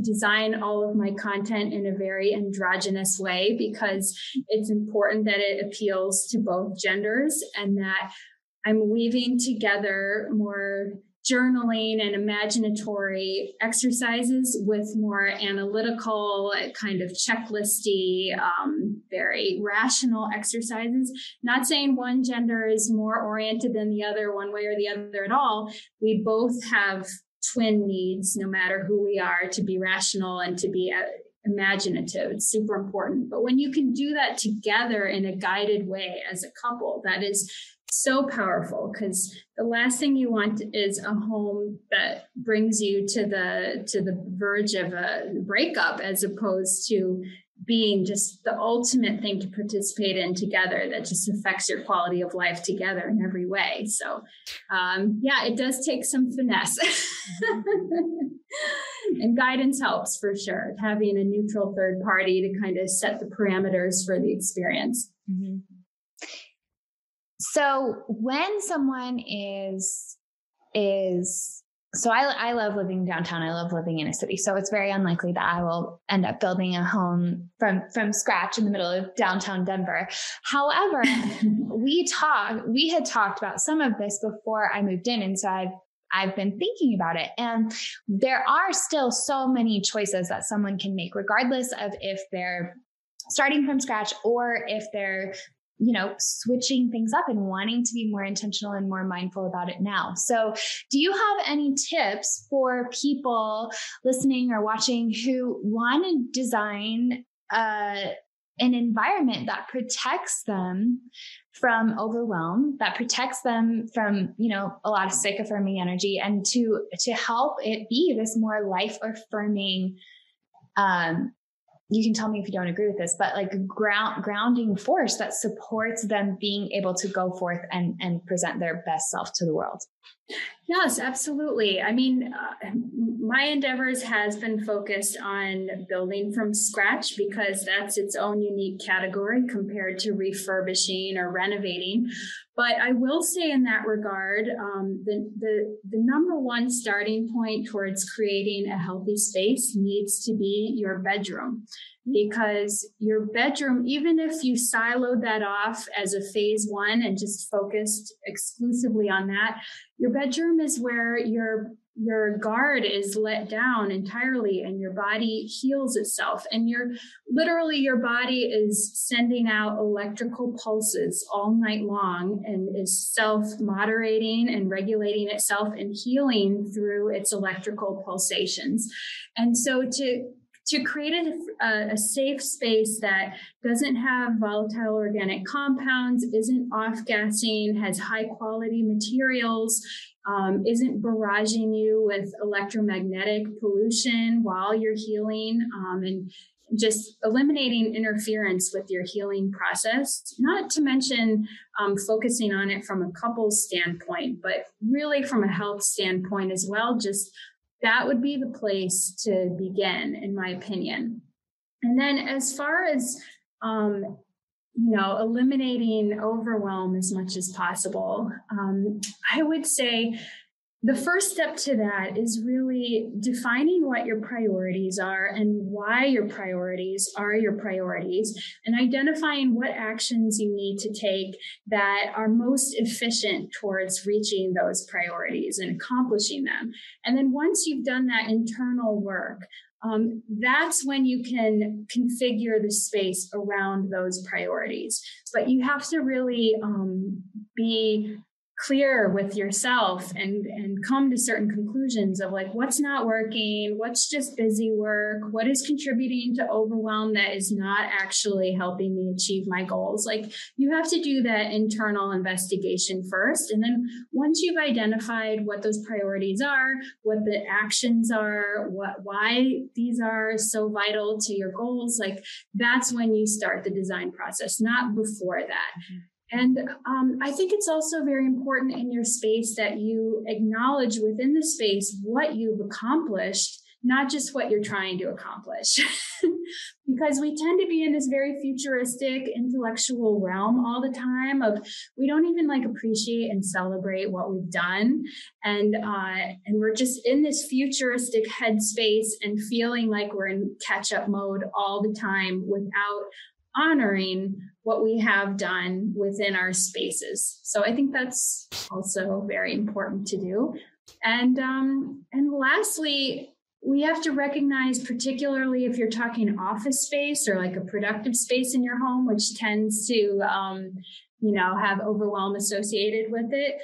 design all of my content in a very androgynous way, because it's important that it appeals to both genders, and that I'm weaving together more journaling and imaginatory exercises with more analytical, kind of checklisty, very rational exercises. Not saying one gender is more oriented than the other one way or the other at all. We both have twin needs, no matter who we are, to be rational and to be imaginative. It's super important. But when you can do that together in a guided way as a couple, that is so powerful, because the last thing you want is a home that brings you to the verge of a breakup, as opposed to being just the ultimate thing to participate in together that just affects your quality of life together in every way. So, it does take some finesse. And guidance helps for sure. Having a neutral third party to kind of set the parameters for the experience.
Mm-hmm. So when someone so I love living downtown. I love living in a city. So it's very unlikely that I will end up building a home from scratch in the middle of downtown Denver. However, we had talked about some of this before I moved in. And so I've been thinking about it, and there are still so many choices that someone can make, regardless of if they're starting from scratch or if they're switching things up and wanting to be more intentional and more mindful about it now. So do you have any tips for people listening or watching who want to design an environment that protects them from overwhelm, that protects them from, a lot of sick affirming energy, and to help it be this more life affirming, you can tell me if you don't agree with this, but like a grounding force that supports them being able to go forth and present their best self to the world.
Yes, absolutely. I mean, my endeavors has been focused on building from scratch, because that's its own unique category compared to refurbishing or renovating. But I will say in that regard, the number one starting point towards creating a healthy space needs to be your bedroom. Because your bedroom, even if you siloed that off as a phase one and just focused exclusively on that, your bedroom is where your guard is let down entirely and your body heals itself. And your body is sending out electrical pulses all night long and is self-moderating and regulating itself and healing through its electrical pulsations. And so to to create a safe space that doesn't have volatile organic compounds, isn't off-gassing, has high-quality materials, isn't barraging you with electromagnetic pollution while you're healing, and just eliminating interference with your healing process, not to mention focusing on it from a couple's standpoint, but really from a health standpoint as well. Just that would be the place to begin, in my opinion. And then as far as, eliminating overwhelm as much as possible, I would say the first step to that is really defining what your priorities are and why your priorities are your priorities, and identifying what actions you need to take that are most efficient towards reaching those priorities and accomplishing them. And then once you've done that internal work, that's when you can configure the space around those priorities. But you have to really be clear with yourself and come to certain conclusions of like, what's not working, what's just busy work, what is contributing to overwhelm that is not actually helping me achieve my goals. Like, you have to do that internal investigation first. And then once you've identified what those priorities are, what the actions are, why these are so vital to your goals, like that's when you start the design process, not before that. Mm-hmm. And I think it's also very important in your space that you acknowledge within the space what you've accomplished, not just what you're trying to accomplish. Because we tend to be in this very futuristic intellectual realm all the time of we don't even like appreciate and celebrate what we've done. And we're just in this futuristic headspace and feeling like we're in catch-up mode all the time without honoring what we have done within our spaces. So I think that's also very important to do. And lastly, we have to recognize, particularly if you're talking office space or like a productive space in your home, which tends to, have overwhelm associated with it.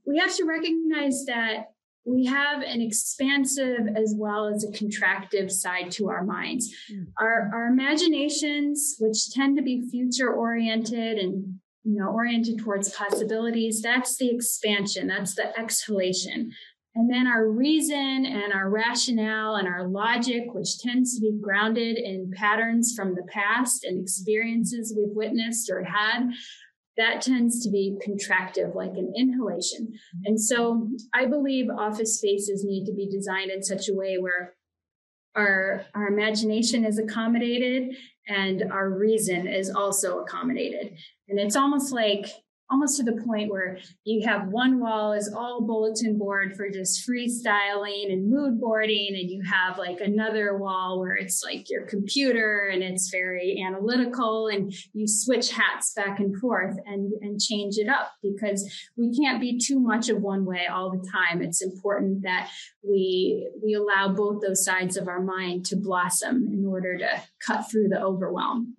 We have to recognize that we have an expansive as well as a contractive side to our minds. Our imaginations, which tend to be future oriented and oriented towards possibilities, that's the expansion, that's the exhalation. And then our reason and our rationale and our logic, which tends to be grounded in patterns from the past and experiences we've witnessed or had, that tends to be contractive, like an inhalation. And so I believe office spaces need to be designed in such a way where our imagination is accommodated and our reason is also accommodated. And it's almost to the point where you have one wall is all bulletin board for just freestyling and mood boarding, and you have like another wall where it's like your computer and it's very analytical, and you switch hats back and forth and change it up, because we can't be too much of one way all the time. It's important that we allow both those sides of our mind to blossom in order to cut through the overwhelm.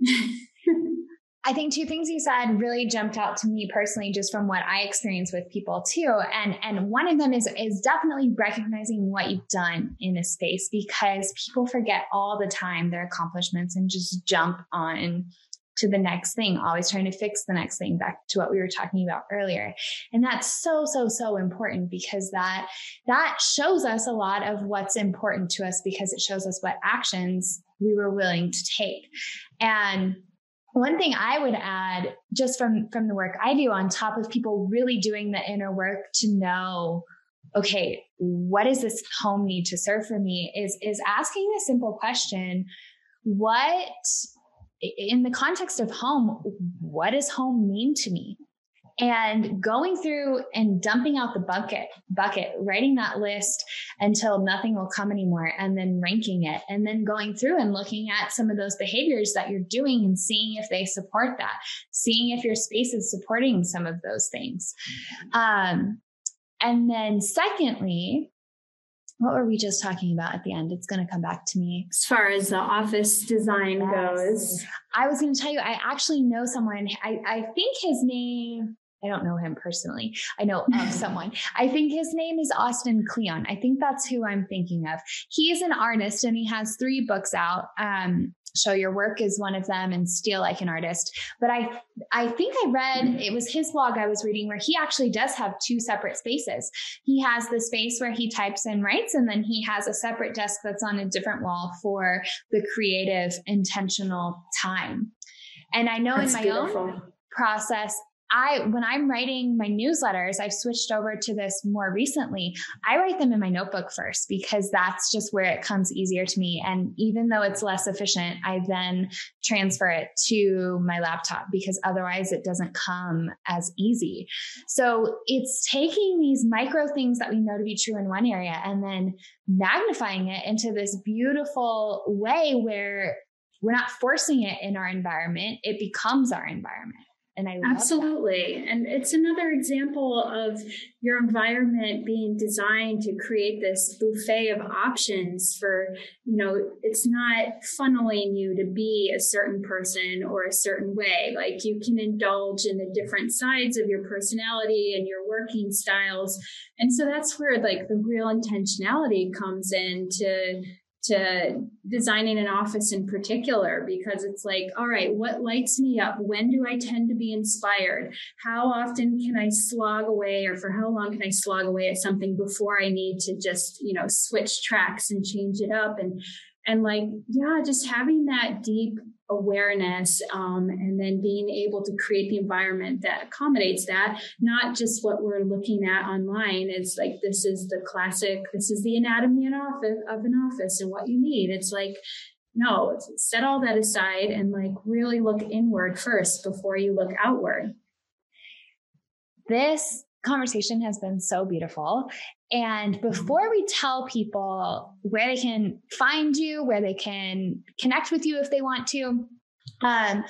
I think two things you said really jumped out to me personally, just from what I experience with people too. And one of them is definitely recognizing what you've done in a space, because people forget all the time their accomplishments and just jump on to the next thing, always trying to fix the next thing, back to what we were talking about earlier. And that's so, so, so important, because that shows us a lot of what's important to us, because it shows us what actions we were willing to take. And one thing I would add, just from the work I do, on top of people really doing the inner work to know, okay, what does this home need to serve for me, is asking the simple question, what, in the context of home, what does home mean to me? And going through and dumping out the bucket, writing that list until nothing will come anymore, and then ranking it, and then going through and looking at some of those behaviors that you're doing and seeing if they support that, seeing if your space is supporting some of those things. And then secondly, what were we just talking about at the end? It's going to come back to me.
As far as the office design goes,
I was going to tell you, I actually know someone, I think his name, I don't know him personally. I know of someone. I think his name is Austin Kleon. I think that's who I'm thinking of. He is an artist and he has 3 books out. Show Your Work is one of them, and Steal Like an Artist. But I think I read, it was his blog I was reading, where he actually does have 2 separate spaces. He has the space where he types and writes, and then he has a separate desk that's on a different wall for the creative, intentional time. And I know that's in my own process, when I'm writing my newsletters, I've switched over to this more recently. I write them in my notebook first because that's just where it comes easier to me. And even though it's less efficient, I then transfer it to my laptop because otherwise it doesn't come as easy. So it's taking these micro things that we know to be true in one area and then magnifying it into this beautiful way where we're not forcing it in our environment. It becomes our environment. And I love
absolutely. That. And it's another example of your environment being designed to create this buffet of options for, it's not funneling you to be a certain person or a certain way. Like you can indulge in the different sides of your personality and your working styles. And so that's where like the real intentionality comes in to designing an office in particular, because it's like, all right, what lights me up? When do I tend to be inspired? How often can I slog away, or for how long can I slog away at something before I need to just, switch tracks and change it up? And like, yeah, just having that deep awareness, and then being able to create the environment that accommodates that, not just what we're looking at online. It's like, this is the anatomy of an office and what you need. It's like, no, set all that aside and like really look inward first before you look outward.
This conversation has been so beautiful. And before we tell people where they can find you, where they can connect with you if they want to, I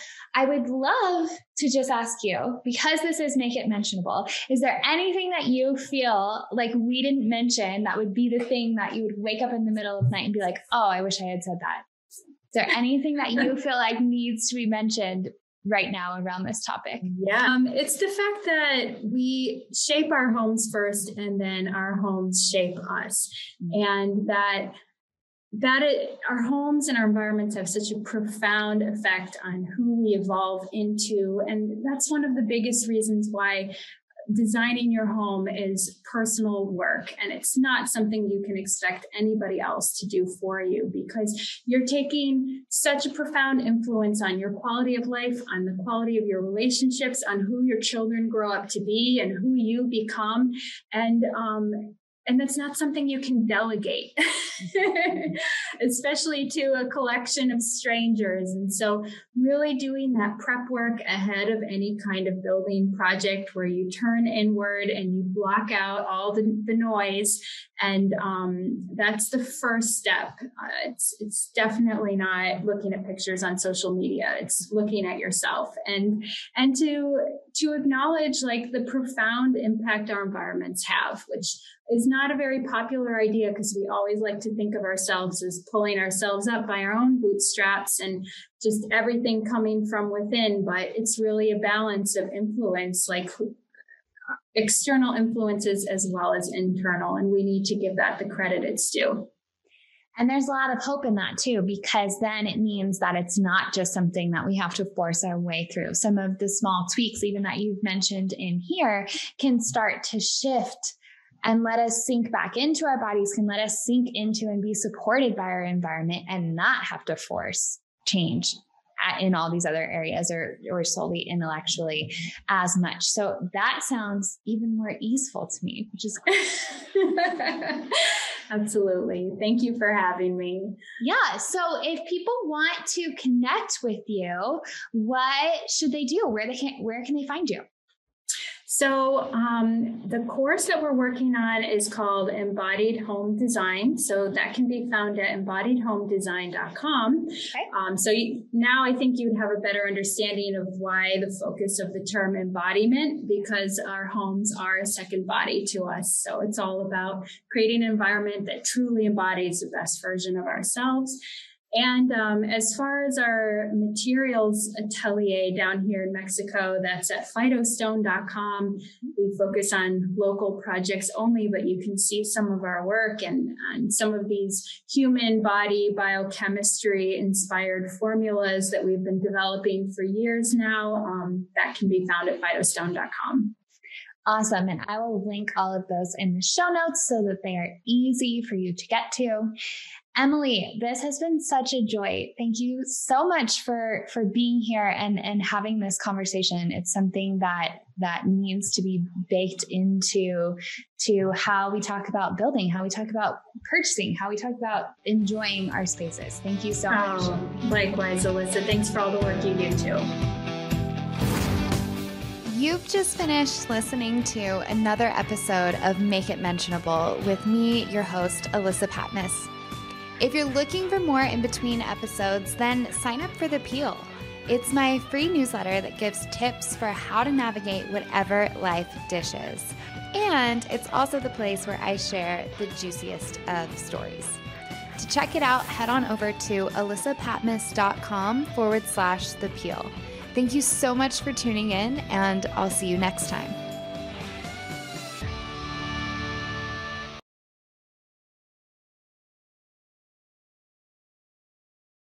would love to just ask you, because this is Make It Mentionable, is there anything that you feel like we didn't mention that would be the thing that you would wake up in the middle of the night and be like, oh, I wish I had said that? Is there anything that you feel like needs to be mentioned right now around this topic?
Yeah, it's the fact that we shape our homes first and then our homes shape us. And that our homes and our environments have such a profound effect on who we evolve into. And that's one of the biggest reasons why designing your home is personal work, and it's not something you can expect anybody else to do for you, because you're taking such a profound influence on your quality of life, on the quality of your relationships, on who your children grow up to be and who you become. And that's not something you can delegate, especially to a collection of strangers. And so really doing that prep work ahead of any kind of building project where you turn inward and you block out all the noise. And that's the first step. It's definitely not looking at pictures on social media. It's looking at yourself and to acknowledge like the profound impact our environments have, which is not a very popular idea because we always like to think of ourselves as pulling ourselves up by our own bootstraps and just everything coming from within. But it's really a balance of influence, like external influences as well as internal. And we need to give that the credit it's due.
And there's a lot of hope in that too, because then it means that it's not just something that we have to force our way through. Some of the small tweaks, even that you've mentioned in here, can start to shift and let us sink back into our bodies, can let us sink into and be supported by our environment and not have to force change in all these other areas or solely intellectually as much. So that sounds even more easeful to me, which is great.
Absolutely. Thank you for having me.
Yeah. So if people want to connect with you, what should they do? Where can they find you?
So the course that we're working on is called Embodied Home Design. So that can be found at embodiedhomedesign.com.
Okay.
So now I think you would have a better understanding of why the focus of the term embodiment, because our homes are a second body to us. So it's all about creating an environment that truly embodies the best version of ourselves. And as far as our materials atelier down here in Mexico, that's at phytostone.com. We focus on local projects only, but you can see some of our work and some of these human body biochemistry inspired formulas that we've been developing for years now. That can be found at phytostone.com.
Awesome. And I will link all of those in the show notes so that they are easy for you to get to. Emily, this has been such a joy. Thank you so much for being here and having this conversation. It's something that needs to be baked into how we talk about building, how we talk about purchasing, how we talk about enjoying our spaces. Thank you so much.
Likewise, Alyssa. Thanks for all the work you do too.
You've just finished listening to another episode of Make It Mentionable with me, your host, Alyssa Patmos. If you're looking for more in between episodes, then sign up for The Peel. It's my free newsletter that gives tips for how to navigate whatever life dishes. And it's also the place where I share the juiciest of stories. To check it out, head on over to alyssapatmos.com/The Peel. Thank you so much for tuning in, and I'll see you next time.